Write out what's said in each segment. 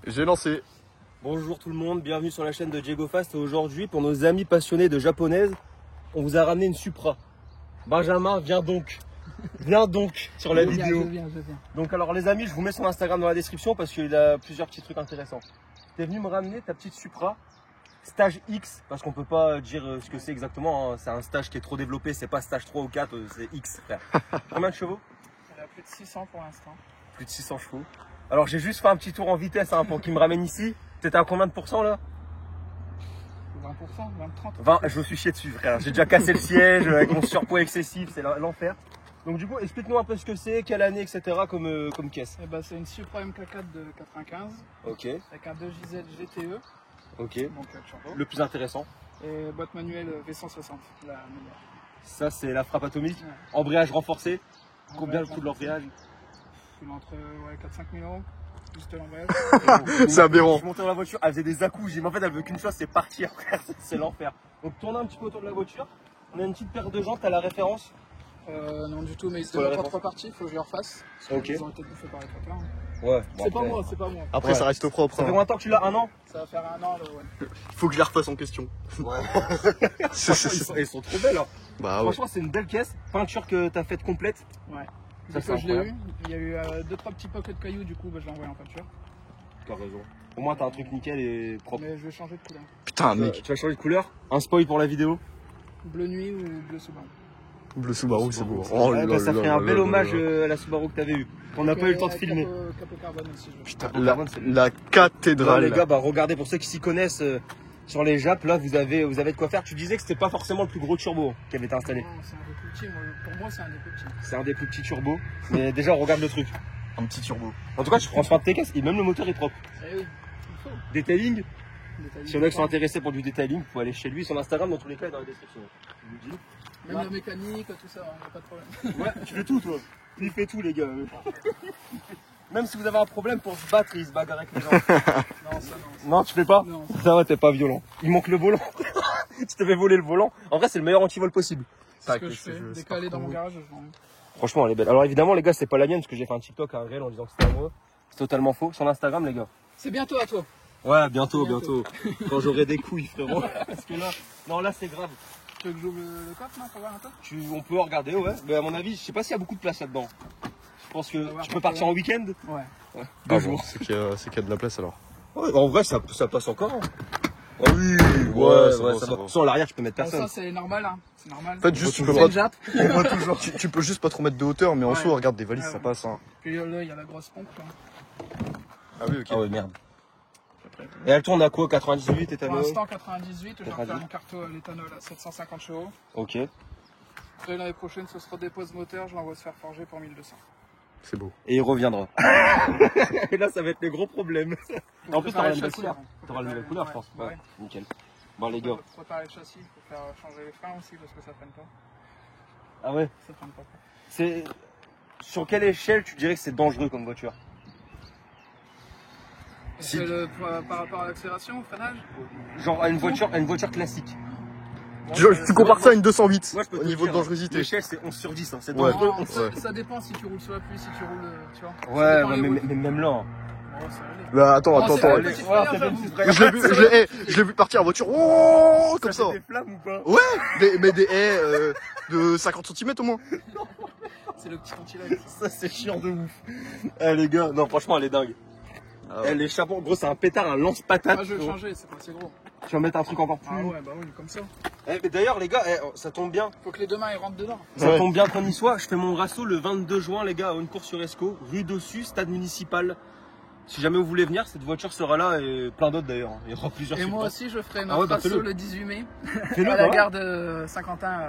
J'ai lancé. Bonjour tout le monde, bienvenue sur la chaîne de Diego Fast. Et aujourd'hui, pour nos amis passionnés de japonaise, on vous a ramené une Supra. Benjamin, viens donc sur la vidéo. Je viens. Donc alors les amis, je vous mets son Instagram dans la description parce qu'il a plusieurs petits trucs intéressants. T'es venu me ramener ta petite Supra stage X, parce qu'on peut pas dire ce que c'est exactement, hein. C'est un stage qui est trop développé, c'est pas stage 3 ou 4, c'est X frère. Combien de chevaux? Elle a plus de 600 pour l'instant. Plus de 600 chevaux. Alors j'ai juste fait un petit tour en vitesse hein, pour qu'il me ramène ici. T'étais à combien de pourcents là? 20%, 20-30. 20, je me suis chié dessus frère, j'ai déjà cassé le siège avec mon surpoids excessif, c'est l'enfer. Donc du coup, explique-nous un peu ce que c'est, quelle année, etc. comme caisse. Et bah, c'est une Supra MK4 de 95 Ok, avec un 2JZ GTE, ok. donc turbo, Le plus intéressant, et boîte manuelle V160, la meilleure. ça c'est la frappe atomique. Ouais. Embrayage renforcé, En combien le vrai, coût de l'embrayage? Il est entre 4-5 000 euros, juste l'embrayage. C'est aberrant. Je montais dans la voiture, elle faisait des à-coups, j'ai dit mais en fait elle veut qu'une chose, c'est partir frère, c'est l'enfer. Donc tourne un petit peu autour de la voiture, on a une petite paire de jantes à la référence. Non du tout, mais ils Faut la étaient en réponse. 3 parties, il faut que je les refasse. Parce Ok. qu'ils ont été bouffés par les trappeurs. Ouais, C'est pas moi, c'est pas moi. Après, Ouais. ça reste propre. Ça fait hein. combien de temps que tu l'as? Un an? Ça va faire un an, là, ouais. Il faut que je la refasse en question. Ouais. C'est- Franchement, ils sont trop belles hein. Bah ouais. Franchement c'est une belle caisse, peinture que t'as faite complète. Ouais. Ça, Du c'est coup, je l'ai eu. incroyable. Il y a eu 2-3 petits pockets de cailloux, du coup, bah, je l'ai envoyé en peinture. T'as raison. Au moins t'as un truc nickel et propre. Mais je vais changer de couleur. Putain, mec. Tu vas changer de couleur? Un spoil pour la vidéo? Bleu nuit ou bleu Subaru. Bleu Subaru, c'est beau. Ouais, bah, ça là ferait là un bel là hommage là. à la Subaru que t'avais eu. On n'a pas eu le temps de filmer. Capot carbone aussi, je veux. Putain, Bon, la carbone, c'est- Non, cathédrale. les gars, bah regardez pour ceux qui s'y connaissent sur les Japs, là vous avez de quoi faire. Tu disais que c'était pas forcément le plus gros turbo qui avait été installé. Non, c'est un des plus petits. Pour moi, c'est un des plus petits. C'est un des plus petits turbos. Mais déjà on regarde le truc. Un petit turbo. En tout cas tu prends soin de tes caisses et même le moteur est propre. Eh oui, il faut. Detailing, Détailler si y en a qui sont le intéressés pour du detailing, vous pouvez aller chez lui. Son Instagram dans tous les cas est dans la description. Je vous le dis. Même la mécanique, tout ça, y a pas de problème. Ouais, tu fais tout toi. Il fait tout les gars. Même si vous avez un problème pour se battre, il se bagarre avec les gens. Non, ça non. Non, tu fais pas? Non. Ça va, t'es pas violent. Il manque le volant. Tu te fais voler le volant. En vrai, c'est le meilleur anti-vol possible. C'est ce que je fais. Dès qu'elle est dans mon garage, je vends. Franchement, elle est belle. Alors évidemment, les gars, c'est pas la mienne parce que j'ai fait un TikTok à un réel en disant que c'était à moi. C'est totalement faux. Son Instagram, les gars. C'est bientôt à toi. Ouais, bientôt. Bientôt. Quand j'aurai des couilles, frérot. Parce que là, non, là, c'est grave. Tu veux que j'ouvre le coffre, non, pour voir un peu? On peut regarder, ouais. Mais à mon avis, je sais pas s'il y a beaucoup de place là-dedans. Je pense que voir tu peux partir en week-end. Ouais. Ouais. Ah 2 bon, jours. c'est qu'il y a de la place alors. Ouais, en vrai, ça passe encore. Hein. Oh oui, ça va, ça ça va. va. Sans l'arrière, tu peux mettre Bon, personne. ça, c'est normal, hein. C'est normal. En fait, juste, tu peux C'est pas. une Jap. Tu peux juste pas trop mettre de hauteur, mais en Ouais. soi, regarde, des valises, Ouais, ça ouais. passe. Hein. Puis là, il y a la grosse pompe. Là. Ah oui, ok. Ah ouais, merde. Et elle tourne à quoi? 98 Pour éthanol? l'instant, 98, je vais 98. refaire mon carto à l'éthanol à 750 chevaux. Ok. Et l'année prochaine, ce sera dépose moteur, je l'envoie se faire forger pour 1200. C'est beau. Et il reviendra. Et là, ça va être le gros problème. En plus, t'auras la nouvelle couleur. T'auras la nouvelle couleur, je pense. Ouais, nickel. Bon, les gars. Faut préparer le châssis, il faut faire changer les freins aussi parce que ça freine pas. Ah ouais? Ça freine pas. C'est. Sur quelle échelle tu dirais que c'est dangereux comme voiture? Si- C'est par rapport à l'accélération, au freinage. Genre à une voiture classique. Tu compares ça à une 208 Moi, je peux au te niveau dire, de dangerosité. L'échelle, c'est 11 sur 10. Hein. C'est Ouais. dangereux. Non, Ouais. ça dépend si tu roules sur la pluie, si tu roules, tu vois. Ça Ouais, dépend ouais, les mais, routes. mais même là. hein. Bon, ça va aller. Bah attends, Non, attends, c'est attends. vrai. Ouais, petite c'est frayeur, bien j'avoue. une petite Je l'ai vu, je l'ai vu partir en voiture. Oh, comme ça. Des flammes ou pas? Mais des haies de 50 cm au moins. C'est le petit anti-lag. Ça, c'est chiant de ouf. Eh, les gars, non, franchement, elle est dingue. Ah ouais. Elle est chapeau. Gros, c'est un pétard, un lance-patate. Moi, je vais gros. changer, c'est pas assez gros. Tu vas mettre un truc encore plus. Ah ouais, bah oui, comme ça. Eh, mais d'ailleurs, les gars, ça tombe bien. Faut que les deux mains ils rentrent dedans. Ça Ouais. tombe bien qu'on y soit. Je fais mon rasso le 22 juin, les gars, à une course sur Esco, rue Dossus, stade municipal. Si jamais vous voulez venir, cette voiture sera là et plein d'autres d'ailleurs. Il y aura plusieurs Et moi supports. aussi, je ferai Ah notre ouais, bah, assaut fais-le. le 18 mai Fais-le, à la bah ouais. gare de Saint-Quentin.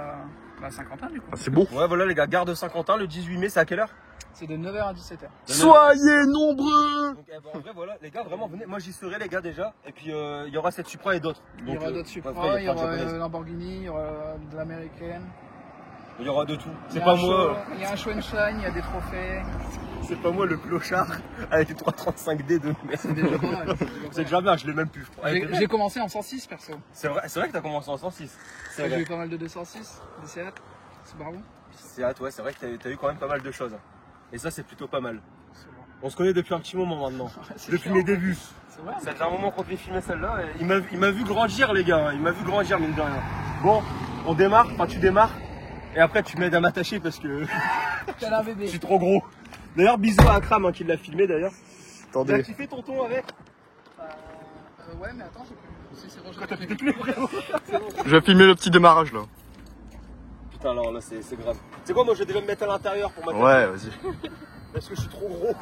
Saint-Quentin du coup. Ah, c'est beau. Ouais, voilà, les gars, gare de Saint-Quentin, le 18 mai, c'est à quelle heure? C'est de 9h à 17h. Soyez nombreux. Donc, eh ben, en vrai, voilà, les gars, vraiment, venez. Moi, j'y serai, les gars, déjà. Et puis, il y aura cette Supra et d'autres. Il y Donc, aura d'autres après, Supra, il y plein de aura japonaises. Lamborghini, il y aura de l'américaine. Il y aura de tout. Il y C'est a pas un moi. show- Il y a un show and shine, il y a des trophées. C'est pas moi le clochard avec les 335D de C'est merde. déjà pas mal. C'est déjà bien, je l'ai même plus. je crois. J'ai commencé en 106 perso. C'est vrai que t'as commencé en 106. C'est J'ai vrai. eu pas mal de 206, des Seat, Subaru. C'est hâte, ouais, c'est vrai que t'as eu quand même pas mal de choses. Et ça, c'est plutôt pas mal. C'est bon. On se connaît depuis un petit moment maintenant. C'est Depuis chiant. mes débuts. C'est vrai. Ça fait un moment qu'on devait filmer celle-là. Et il m'a vu grandir, les gars. Il m'a vu grandir, mine de rien. Bon, on démarre. Enfin, tu démarres. Et après, tu m'aides à m'attacher parce que T'as un bébé. je suis trop gros. D'ailleurs, bisous à Akram qui l'a filmé d'ailleurs. T'as Attendez. kiffé ton ton avec? Ouais, mais attends, j'ai plus. Si, c'est bon, T'as j'ai plus plus. de clé, frérot. Je vais filmer le petit démarrage là. Putain, là c'est grave. Tu sais quoi, moi je devais me mettre à l'intérieur pour m'attacher. Ouais, vas-y. Parce que je suis trop gros.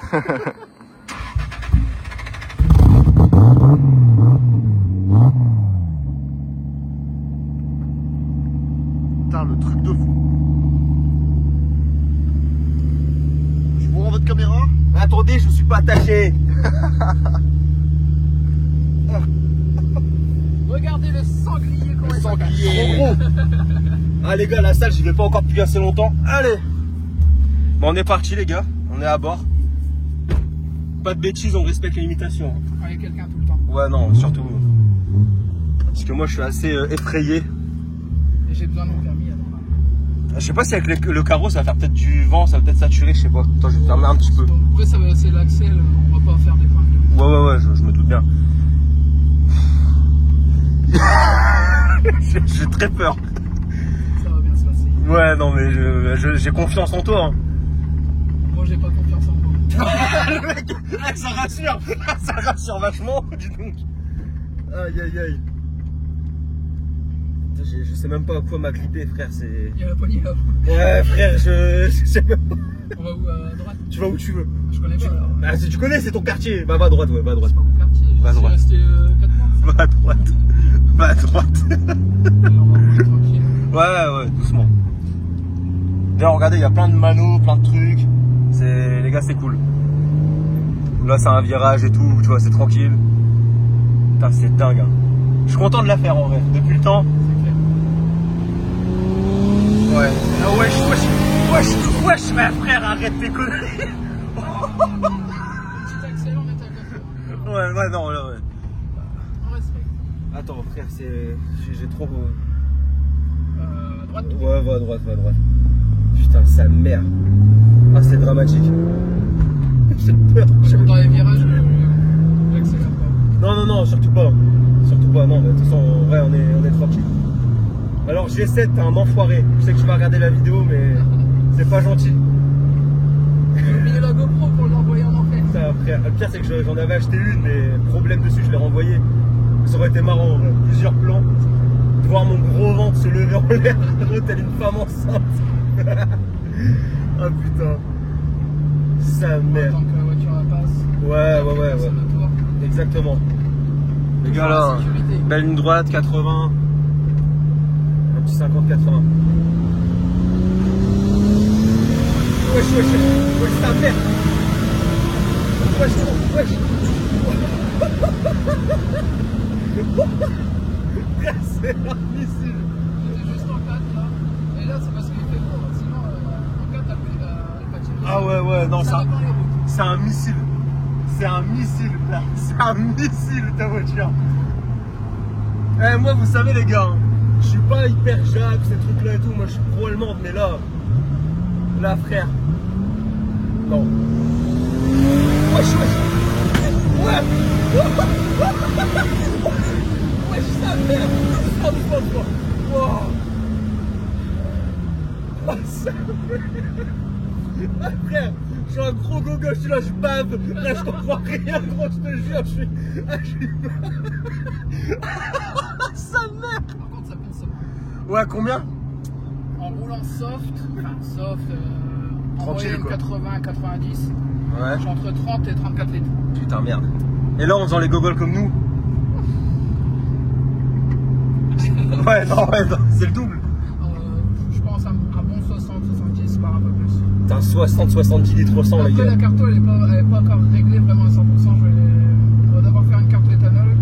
Putain, le truc de fou. Je vous rends votre caméra. Attendez, je suis pas attaché. Regardez le sanglier comment il Trop gros. Ah les gars, la salle, j'y vais pas encore depuis assez longtemps. Allez. Bon, on est parti les gars. On est à bord. Pas de bêtises, on respecte les limitations. Avec quelqu'un tout le temps. Ouais, non, surtout. Parce que moi, je suis assez effrayé. Et j'ai besoin de mon permis alors. Je sais pas si avec le carreau, ça va faire peut-être du vent, ça va peut-être saturer, je sais pas. Attends, je vais fermer un petit peu. Bon, après, c'est l'accès, on va pas faire des points de. Ouais, je me doute bien. J'ai très peur. Ça va bien se passer. Ouais, non, mais j'ai confiance en toi. Hein. Moi, j'ai pas confiance en moi. Le mec, ça rassure. Ça rassure vachement, dis donc. Aïe, aïe, aïe. Je sais même pas à quoi m'agripper, frère. C'est. Il y a la poignée là. Ouais, frère, je sais même pas. On va où à droite? Tu vas où tu veux. Je connais pas alors. Bah, si tu connais, c'est ton quartier. Bah, va à droite, ouais, va à droite. C'est pas mon quartier. Va à J'y suis droite. resté 4 mois. Va à droite. Va à droite. Et on va rouler tranquille. Ouais, doucement. D'ailleurs, regardez, il y a plein de manos, plein de trucs. Les gars, c'est cool. Là, c'est un virage et tout, tu vois, c'est tranquille. Putain, c'est dingue. Hein. Je suis content de la faire en vrai, depuis le temps. C'est clair. Ouais. Ah, wesh, mais frère, arrête tes conneries. Petit accès, on est à 4 heures. Ouais, non, là, ouais. On respecte. Attends, frère, j'ai trop. Droite. Ouais, va à droite. Putain, sa mère. Ah, c'est dramatique. J'ai peur. Dans les virages, j'accélère pas. Non, surtout pas. Surtout pas, non, de toute façon, en vrai, on est tranquille. Alors, G7, t'es un enfoiré. Je sais que tu vas regarder la vidéo, mais c'est pas gentil. J'ai oublié la GoPro pour l'envoyer en enfer. Ça, frère, le pire, c'est que j'en avais acheté une, mais problème dessus, je l'ai renvoyé. Ça aurait été marrant, en vrai. Plusieurs plans. De voir mon gros ventre se lever en l'air, telle une femme enceinte. Ah putain. Sa mère. Tant que la voiture passe. Ouais. Exactement. Les gars là, Sécurité. belle ligne droite, 80. Un petit 50-80. Wesh, sa mère. Wesh. C'est un missile. J'étais juste en 4 là. Et là, c'est parce qu'il fait beau. Sinon, en 4, elle patine. Ah ouais, non, Ça dépend les routes. c'est un missile. C'est un missile, là. C'est un missile, ta voiture. Eh, moi, vous savez, les gars, hein, je suis pas hyper jack, ces trucs-là et tout. Moi, je suis pro-allemande, mais là, frère. Non. Wesh. Ouais. Wesh, sa mère. Wow. Oh, sa mère. Ah, frère, je suis un gros gogo, je suis là, je bave. Là, je comprends rien, gros, je te jure, je suis. Sa mère. Par contre, ça pèse ça. Ouais, combien? En roulant soft, en Tranquille, moyenne quoi. 80-90, Ouais. je suis entre 30 et 34 litres. Putain, merde. Et là, en faisant les gogoles comme nous. Ouais, non, c'est le double. Je pense un bon 60-70, par un peu plus. Putain, 60-70 litres au 100, les Après, gars. la carto, elle est pas encore réglée vraiment à 100%. On va d'abord faire une carte éthanol.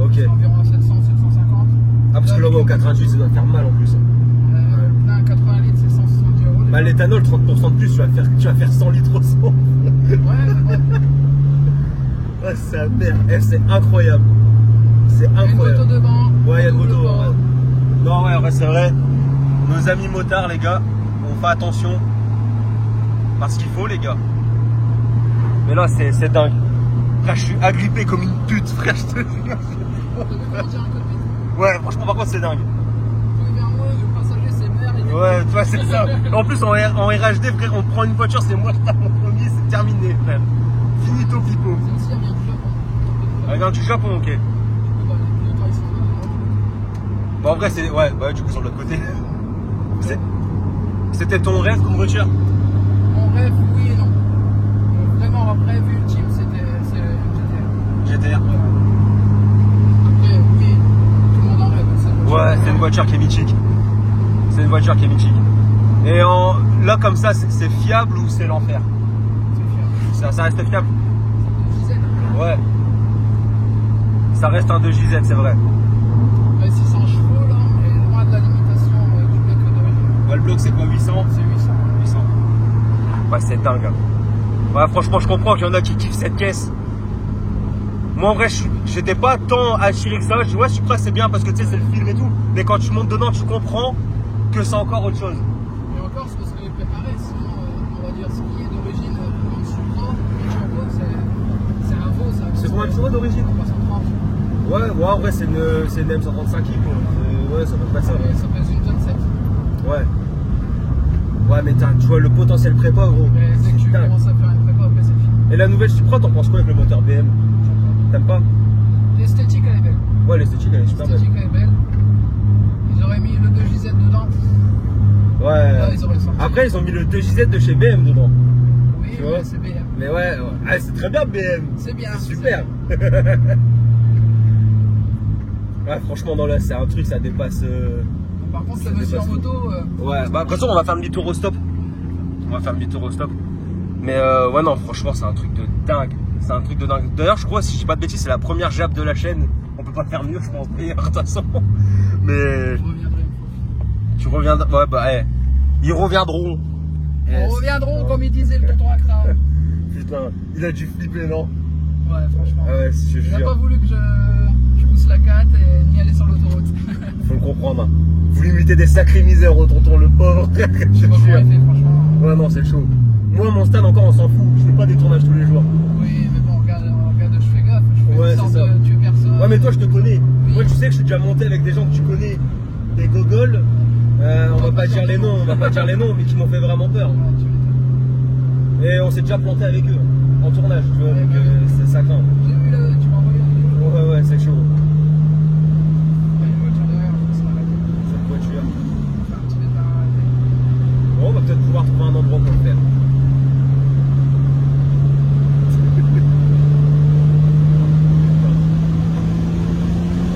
Ok. C'est environ à 700-750. Ah, parce que là, ouais, au 88, ça doit faire mal en plus. Plein à 80 litres, c'est 170 €. Bah, l'éthanol, 30% de plus, tu vas faire 100 litres au 100. Ouais. Ouais, sa mère. Eh, c'est incroyable. C'est Il y a une incroyable. moto devant. Ouais, il y a une moto. devant. Ouais. Non, ouais, c'est vrai. Nos amis motards, les gars, on fait attention. Parce qu'il faut, les gars. Mais là, c'est dingue. Frère, je suis agrippé comme une pute, frère, je te jure. T'as vu comment dire un code vite? Ouais, franchement, par contre, c'est dingue. Faut vers moi, le passager c'est merde. Ouais, tu vois, c'est ça. En plus, en RHD, frère, on prend une voiture, c'est moi qui tape mon premier, c'est terminé, frère. Finito pipo. C'est aussi, il vient du Japon. Elle vient du Japon, ok. Les pilotes, ils sont là. Bon, en vrai, c'est. Ouais, bah, du coup, sur l'autre côté. C'était ton rêve comme voiture? Mon rêve, oui et non. Vraiment, un rêve ultime, c'est GTR. GTR. Après, oui, tout le monde en rêve. Ouais, c'est une voiture qui est mythique. C'est une voiture qui est mythique. Et là, comme ça, c'est fiable ou c'est l'enfer? C'est fiable. Ça reste fiable? C'est GZ. Ouais. Ça reste un 2JZ, c'est vrai. Ouais, 600 chevaux, là, mais loin de la limitation du bloc d'origine. Ouais, le bloc, c'est quoi, 800? C'est 800. 800. Ouais, c'est dingue. Ouais, franchement, je comprends qu'il y en a qui kiffent cette caisse. Moi, en vrai, j'étais pas tant attiré que ça. Je dis, ouais, Supra, c'est bien parce que tu sais, c'est le film et tout. Mais quand tu montes dedans, tu comprends que c'est encore autre chose. Et encore, c'est parce que les préparés, sinon, on va dire, ce qui est d'origine, comme Supra, le turbo, c'est un veau, ça. C'est combien de chevaux d'origine? 330. Ouais, en vrai, c'est une M135 quoi. Ouais, ça peut pas ça. Ça pèse une tonne 7. Ouais. Ouais, mais tu vois le potentiel prépa, gros. Mais dès que tu dingue. commences à faire une prépa, après c'est fini. Et la nouvelle Supra, t'en penses quoi avec le moteur BM? T'aimes pas? L'esthétique, elle est belle. Ouais, l'esthétique, elle est super belle. L'esthétique, elle est belle. Ils auraient mis le 2JZ dedans. Ouais. Là, ils auraient sorti. Après, ils ont mis le 2JZ de chez BM dedans. Oui, tu vois. c'est BM. Mais ouais. Ah, c'est très bien BM. C'est bien. C'est super. Ouais, franchement, non, là, c'est un truc, ça dépasse. Par contre, ça le monsieur en dépasse moto. Ouais, bah, de toute façon, on va faire demi-tour au stop. On va faire demi-tour au stop. Mais ouais, non, franchement, c'est un truc de dingue. C'est un truc de dingue. D'ailleurs, je crois, si je dis pas de bêtises, c'est la première jab de la chaîne. On peut pas faire mieux, je pense, d'ailleurs, de toute façon. Mais. Je reviendrai une fois. Tu reviendras. Ouais, bah, ils reviendront. Ils reviendront, comme il disait le tonton Accra. Putain, il a dû flipper, non? Ouais, franchement. Ah ouais, je Il n'a jure. pas voulu que je pousse la 4 et ni aller sur l'autoroute. Faut le comprendre. Hein. Vous lui mettez des sacrées misères au tonton, le pauvre. Je Je sais pas te comment jure. il fait, franchement. Ouais, non, c'est chaud. Moi, mon stade, encore, on s'en fout. Je fais pas des tournages tous les jours. Oui, mais bon, regarde, je fais gaffe. Je fais Ouais, une sorte c'est ça. de tuer personne. Ouais, mais toi, je te connais. Oui. Moi, tu sais que je suis déjà monté avec des gens que tu connais. Des gogoles. On va pas dire les noms, mais qui m'ont fait vraiment peur. Ouais, tu m'étonnes. Et on s'est déjà planté avec eux. En tournage, tu vois. Ouais, Donc, ouais. ça craint. J'ai vu là, tu m'as envoyé une vidéo. Ouais, c'est chaud. Il y a une voiture derrière, je vais se l'arrêter. Cette voiture. Faire un petit départ arrêté. Bon, on va peut-être pouvoir trouver un endroit pour le faire.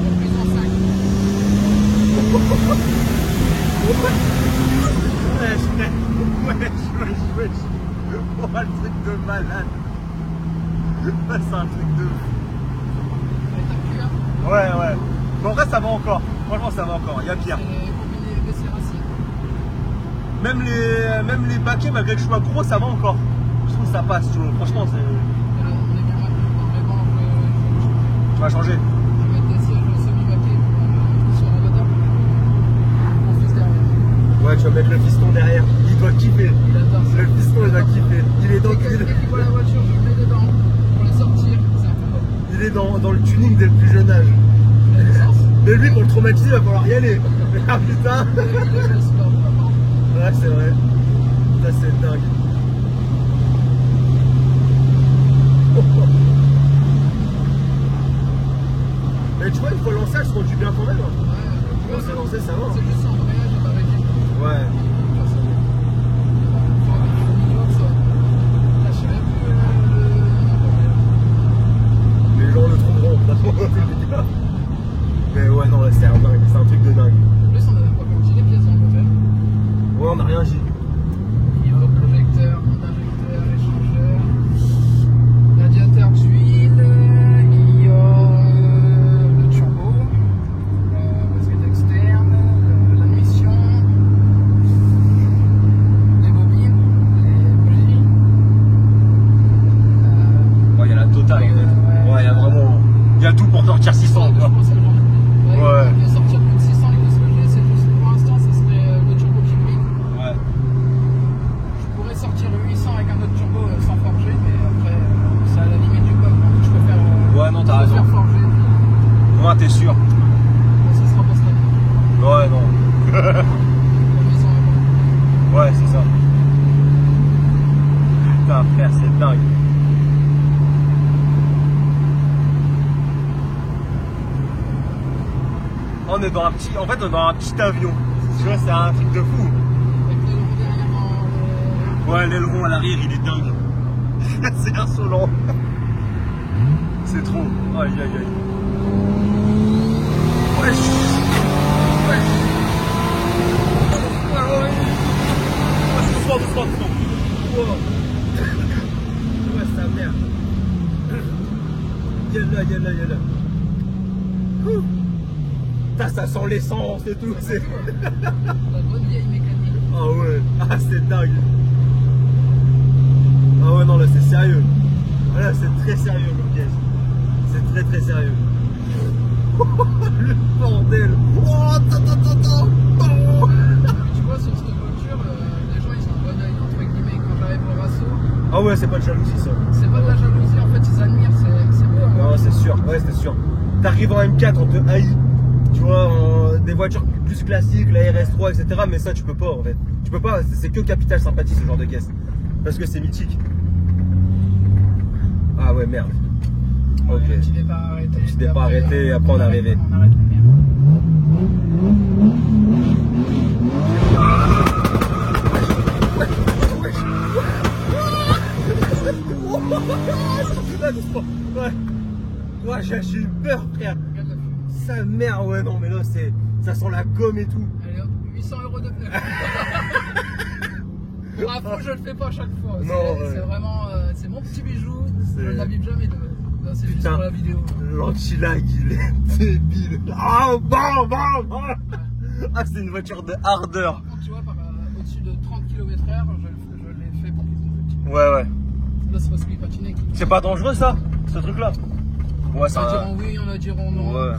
En prison 5. Wesh. Oh, le truc de malade. C'est un truc de... Et t'as pu, hein. Ouais. Mais en vrai, ça va encore. Franchement, ça va encore. Il y a pire. C'est les combinés baisser racines. Même les baquets, malgré que je sois gros, ça va encore. Je trouve que ça passe, tu vois. Franchement, c'est... On est bien maintenant. Mais bon, Tu vas changer. je vais mettre des sièges semi-baquets sur la moteur. Mon fils derrière. Ouais, tu vas mettre le piston derrière. Il doit kiffer. Il adore ça. Le piston, il va kiffer. Il est Dès qu'il voit la voiture, je le mets dedans pour la sortir. C'est un combat. Il est dans le tuning dès le plus jeune âge. Il a l'essence. Mais lui, pour le traumatiser, il va falloir y aller. Ah putain. Il aime le sport, vraiment. Ouais, c'est vrai. Ça, c'est dingue. Mais tu vois, une fois lancé, elle se conduit bien quand même. Ouais, Quand c'est lancé, ça va. c'est juste en voyage, j'ai pas arrêté. Ouais. Les gens le trouveront, de toute façon. Mais ouais, non, c'est un dingue. C'est un truc de dingue. En plus, on avait pas comme les pièces dans le moteur. Ouais, on n'a rien dit. Il y a projecteur, injecteur, échangeur, radiateur d'huile, il y a le turbo, la casquette externe, la mission, les bobines, les bougies. Ouais, il y a la totale. Ouais, il y a vraiment. Il y a tout pour sortir 600. Je Quoi. pense que le genre de... Ouais. Il va sortir plus de 600, les casques que j'ai, c'est juste pour l'instant, ça serait le turbo qui brille. Ouais. Je pourrais sortir le 800 avec un autre turbo sans forger, mais après, c'est à la limite du bug. Donc je préfère Moi, t'es sûr? Ça sera pas ça. Ouais, non. Ouais, c'est ça. Putain, frère, c'est dingue. On est dans un petit, en fait, on est dans un petit avion. Tu vois, c'est un truc de fou. Avec l'aileron derrière Ouais, l'aileron à l'arrière, il est dingue. C'est insolent. C'est trop. Aïe, aïe, aïe. Wesh. Wesh. Doucement. Wow. Ouais, sa mère. Y'a là. Ouh. Ça sent l'essence et tout. La bonne vieille mécanique. Ah ouais, c'est dingue. Ah ouais, non, là c'est sérieux. Ah, là c'est très sérieux comme caisse. C'est très sérieux. Le bordel. Oh, attends. Oh. Tu vois, sur cette voiture, les gens ils ont un bon oeil, entre guillemets. Quand j'arrive au Rasso, Ah ouais, c'est pas de jalousie ça. c'est pas de la jalousie, en fait, ils admirent, c'est beau. Hein. Non, c'est sûr, ouais, c'est sûr. T'arrives en M4, on te haït. Tu vois, des voitures plus classiques, la RS3, etc. Mais ça, tu peux pas en fait. Tu peux pas, c'est que Capital Sympathie ce genre de caisse. Parce que c'est mythique. Ah ouais, merde. Ok. Le petit départ arrêté. Petit départ arrêté, et après on est arrivé. On arrête la merde. Ouais, j'ai eu peur, frère. Regarde la fumée. Sa mère, ouais, non, mais là, ça sent la gomme et tout. Allez hop, 800 € de pneu. Pour info, je le fais pas à chaque fois. Non, C'est vraiment, c'est mon petit bijou. C'est- Je ne l'abîme jamais de. C'est juste Putain. pour la vidéo. L'anti-lag, il est débile. Ah, bam. Ah, c'est une voiture de hardeur. Par contre, tu vois, au-dessus de 30 km/h, je l'ai fait pour qu'ils se petit. Ouais. Là, c'est parce qu'il patinait. C'est pas dangereux, ça, ce truc-là? Ouais, Il y en a diront oui, il y en a diront non. Ouais.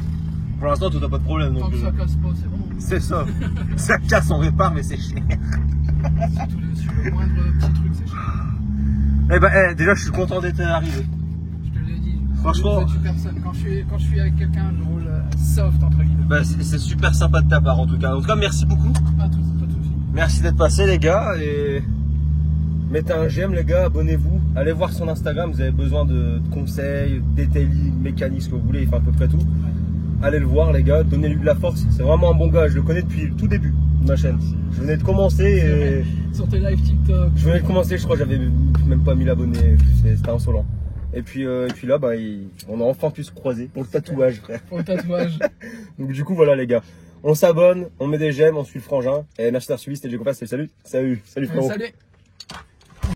Pour l'instant, tout n'a pas de problème. Tant Donc, que ça casse pas, c'est bon. c'est ça. Ça casse, on répare, mais c'est cher. Surtout sur le moindre petit truc, c'est cher. Eh ben, déjà, je suis content d'être arrivé. Je te l'ai dit. Franchement. Je tue personne. Quand je suis avec quelqu'un, je roule soft entre guillemets. Bah, c'est super sympa de ta part, en tout cas. En tout cas, merci beaucoup. Pas de soucis. Merci d'être passé, les gars. Et mettez un j'aime, les gars. Abonnez-vous. Allez voir son Instagram. Vous avez besoin de conseils, detailing, mécanique, ce que vous voulez. Il fait à peu près tout. Allez le voir, les gars. Donnez-lui de la force. C'est vraiment un bon gars. Je le connais depuis le tout début de ma chaîne. Je venais de commencer et Sur tes live TikTok. je venais de commencer. Je crois que j'avais même pas 1000 abonnés. C'était insolent. Et puis là, bah, on a enfin pu se croiser pour le tatouage, frère. Pour le tatouage. Donc du coup, voilà, les gars. On s'abonne, on met des j'aime, on suit le frangin. Et merci d'avoir suivi, c'était Diego Pass, salut frérot. Salut.